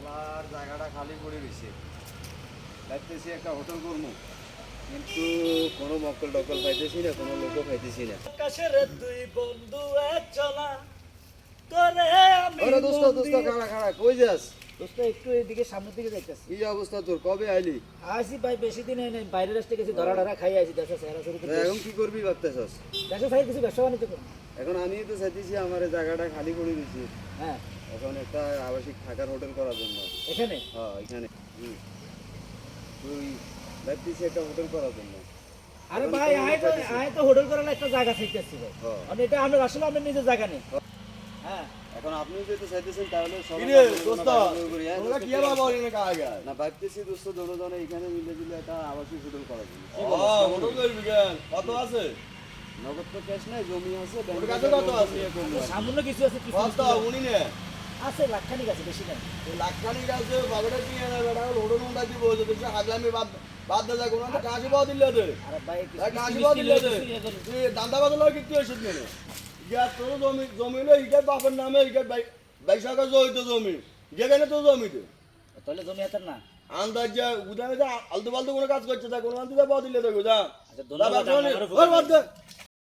আবার জায়গাটা খালি পড়ে রয়েছে, ভাবতেছি একটা হোটেল করবো, কিন্তু কোনো মক্কল টক্কল পাইতেছি না, কোনো লোকও পাইতেছি না। আকাশের দুই বন্ধু এক চলা করে আমি ওরে দোস্ত দোস্ত, খাড়া খাড়া, কই যাস? দোস্ত একটু এদিকে সামনের দিকে যাইতেছি। কি অবস্থা তোর, কবে আইলি? আসি ভাই, বেশি দিন হয় নাই, বাইরে আসতে গেছি, ধরা ধরা খাই আইছি। দেশে চেহারা শুরু তা এখন কি করবি ভাবতেছস? দেশে চাই কিছু ব্যবসা বাণিজ্য করবো। এখন আমি তো চাইতেছি আমার এই জায়গাটা খালি করে দিছি, হ্যাঁ, এখন একটা আবাসিক থাকার হোটেল করার জন্য। এখানে হ্যাঁ এখানে তুই ভাবতেছি একটা হোটেল করার জন্য। আরে এখন ভাই, কোনো আয় তো লোক পাইতেছি না। আয় তো হোটেল করার একটা জায়গা চাইতেছি ভাই। হ্যাঁ। মানে এটা আমরা আসলে আমাদের নিজের জায়গা নেই। হ্যাঁ, এখন আপনি যদি চাইতেছেন তাহলে সবাই কিরে, মিলে দোস্ত, ভাগাভাগি করি, হ্যাঁ, তোমরা দোস্ত, কি কি আবার অবস্থা? বলি না কাগা? না ভাবতেছি দোস্ত দুজনে এখানে মিলে দিলে একটা আবাসিক হোটেল করার জন্য। কি ও, বলিস? হোটেল করবি কেন? কত আছে? নগদ তো ক্যাশ নাই, জমি আছে, ওর ব্যাংকে কাছে কত লোন আছে? নিয়ে করবো আর কি। সামান্য কিছু আছে, কিছু কত? উনি নে। আছে, লাখখানিক আছে, বেশি নাই। এই লাখখানিক আছে, বাবাটা কি এনে বেটা হোটেল মন্ডা দিব, যে বেশি হাগলামি বাদ দে যা, কোনো একটা কাশি পাওয়া দিলে দে। আরে ভাই, কিছু এই কিছু কাশি মিষ্টি পাওয়া দিলে দে। কিছু ইয়ে করুন। তুই দান্দা বাদল কি কি ওষুধ নেনে? ইয়া তোর জমি হলো ইটার বাপের নামে, ইটার বাইশাখা জয়িত জমি। যেখানে তো জমি দে। তাহলে জমি হাতের না। আন্দাজ যা উদানে যা আলতু ফালতু কোনো কাজ করছে, তা কোনো আনতে যা পাওয়া দিলে দেখো যা। আচ্ছা, যা ধন্যবাদ, বাপ শোনে, আপনার ওর বাদ দে।